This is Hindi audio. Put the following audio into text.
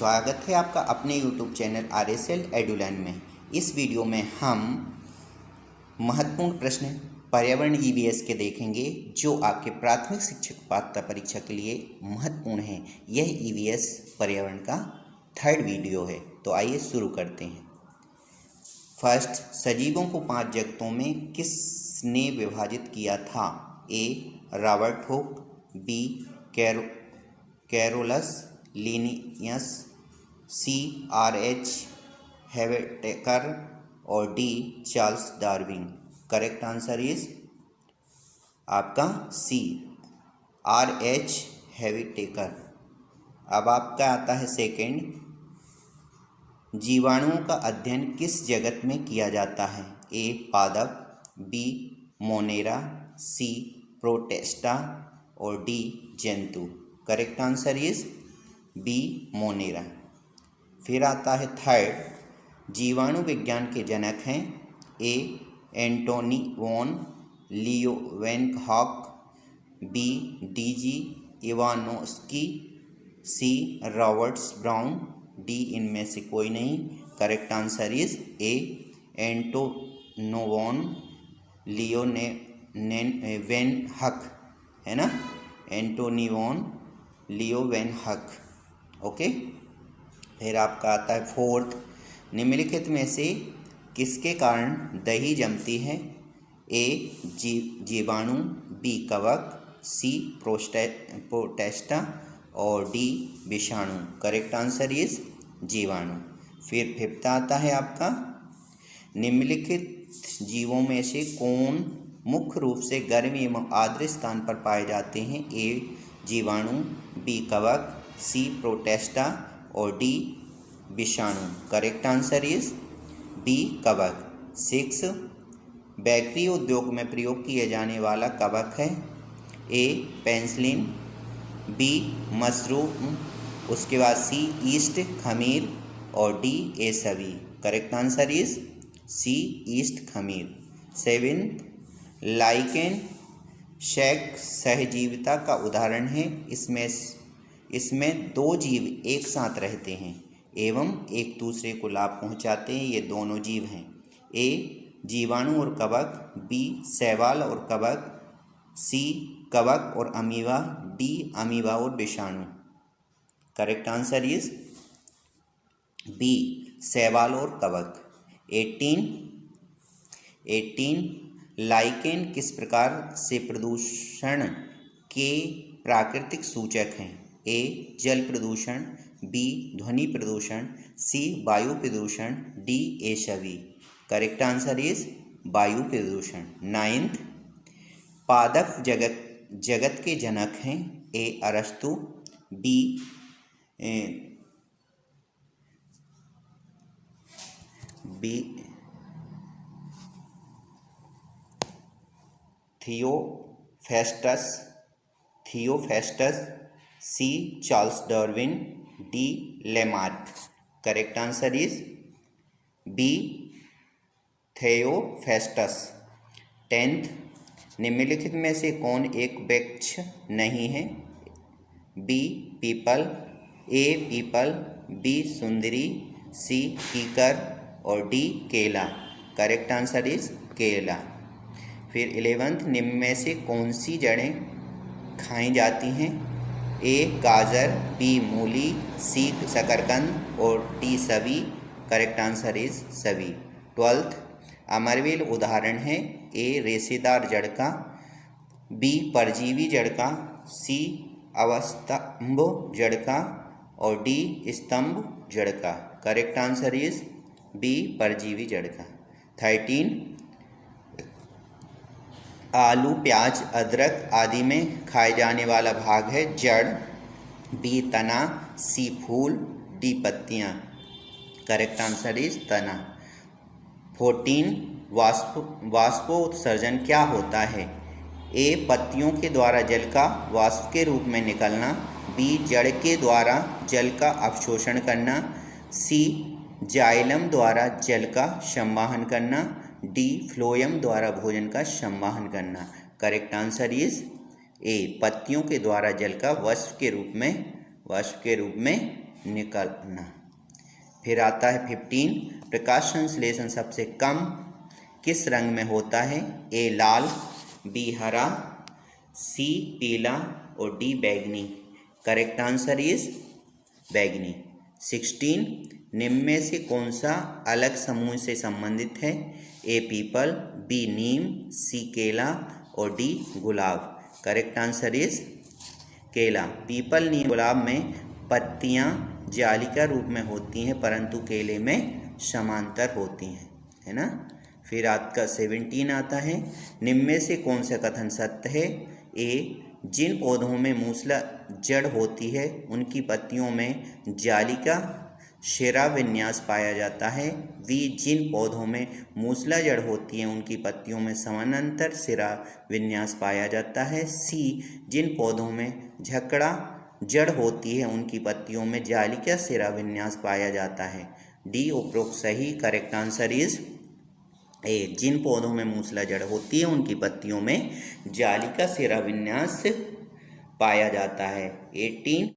स्वागत है आपका अपने YouTube चैनल RSL एडुलर्न में। इस वीडियो में हम महत्वपूर्ण प्रश्न पर्यावरण EVS के देखेंगे जो आपके प्राथमिक शिक्षक पात्रता परीक्षा के लिए महत्वपूर्ण है। यह EVS पर्यावरण का थर्ड वीडियो है, तो आइए शुरू करते हैं। फर्स्ट, सजीवों को 5 जगतों में किसने विभाजित किया था? A. Robert Hooke, B. Carolus Linnaeus, C. R.H. Whittaker और D. Charles Darwin. Correct answer is आपका सी, R.H. हैविटेकर। अब आपका आता है सेकेंड, जीवाणुओं का अध्ययन किस जगत में किया जाता है? ए. पादप, बी. Monera, C. प्रोटेस्टा और डी. जंतु। Correct answer is B. Monera. फिर आता है थर्ड, जीवाणु विज्ञान के जनक हैं? A. Antonie von Leeuwenhoek, B. D.G. Ivanovsky, C. Roberts Brown, D. इनमें से कोई नहीं। Correct answer is A. Antonie von Leeuwenhoek, है ना, एंटोनिवॉन लीeuwenhoek। ओके। फिर आपका आता है फोर्थ, निम्नलिखित में से किसके कारण दही जमती है? ए. जीवाणु, बी. कवक, सी. प्रोटेस्टा और डी. विषाणु। करेक्ट आंसर इज जीवाणु। फिर फिफ्थ आता है आपका, निम्नलिखित जीवों में से कौन मुख्य रूप से गर्म एवं आर्द्र स्थान पर पाए जाते हैं? ए. जीवाणु, बी. कवक, सी. प्रोटेस्टा और डी. विषाणु। Correct answer is B. कवक। 6, बेकरी उद्योग में प्रयोग किए जाने वाला कवक है? ए. Penicillin, B. मशरूम, उसके बाद सी. ईस्ट, खमीर और डी. ए सभी। Correct answer is C. Yeast, खमीर। 7, लाइकेन शैक सहजीविता का उदाहरण है। इसमें 2 जीव एक साथ रहते हैं एवं एक दूसरे को लाभ पहुंचाते हैं। ये दोनों जीव हैं? ए. जीवाणु और कवक, बी. शैवाल और कवक, सी. कवक और अमीबा, डी. अमीबा और विषाणु। Correct answer is B. शैवाल और कवक। 18, लाइकेन किस प्रकार से प्रदूषण के प्राकृतिक सूचक हैं? ए. जल प्रदूषण, बी. ध्वनि प्रदूषण, सी. वायु प्रदूषण, डी. ए सभी। करेक्ट आंसर इज वायु प्रदूषण। 9, पादप जगत के जनक हैं? ए. अरस्तु, B. Theophrastus, C. Charles Darwin, D. Lamarck. Correct answer is B. Theophrastus. 10, निम्नलिखित में से कौन एक वृक्ष नहीं है? बी. पीपल, ए. पीपल, बी. सुंदरी, सी. कीकर और डी. केला। करेक्ट आंसर इज केला। फिर 11, निम्न में से कौन सी जड़ें खाई जाती हैं? ए. गाजर, बी. मूली, सी. शकरकंद और डी. सभी। करेक्ट आंसर इज सभी। 12, अमरवेल उदाहरण है? ए. रेशेदार जड़ का, बी. परजीवी जड़ का, सी. अवस्तंभ जड़ का और डी. स्तंभ जड़ का। Correct answer is B. परजीवी जड़ का। 13, आलू, प्याज, अदरक आदि में खाए जाने वाला भाग है? जड़, बी. तना, सी. फूल, डी. पत्तियां। करेक्ट आंसर इज तना। 14, वाष्पोत्सर्जन क्या होता है? ए. पत्तियों के द्वारा जल का वाष्प के रूप में निकलना, बी. जड़ के द्वारा जल का अवशोषण करना, सी. जाइलम द्वारा जल का संवाहन करना, डी. फ्लोएम द्वारा भोजन का संवाहन करना। करेक्ट आंसर इज ए. पत्तियों के द्वारा जल का वाष्प के रूप में निकलना। फिर आता है 15, प्रकाश संश्लेषण सबसे कम किस रंग में होता है? ए लाल, बी हरा, सी पीला और डी बैंगनी। करेक्ट आंसर इज बैंगनी। 16, निम्न में से कौन सा अलग समूह से संबंधित है? ए पीपल, बी नीम, सी केला और D gulab. Correct answer is केला। पीपल, नीम, गुलाब में पत्तियां जालिका रूप में होती हैं, परंतु केले में समांतर होती हैं, है ना। फिर आपका 17 आता है, निम्न में से कौन सा कथन सत्य है? ए, जिन पौधों में मूसला जड़ होती है उनकी पत्तियों में जालिका शिरा विन्यास पाया जाता है। बी, जिन पौधों में मूसला जड़ होती है उनकी पत्तियों में समानांतर सिरा विन्यास पाया जाता है। सी, जिन पौधों में झकड़ा जड़ होती है उनकी पत्तियों में जालिका सिरा विन्यास पाया जाता है। डी उपरोक्त सही। करेक्ट आंसर इज ए, जिन पौधों में मूसला जड़ होती है उनकी पत्तियों में जालिका सिरा विन्यास पाया जाता है। 18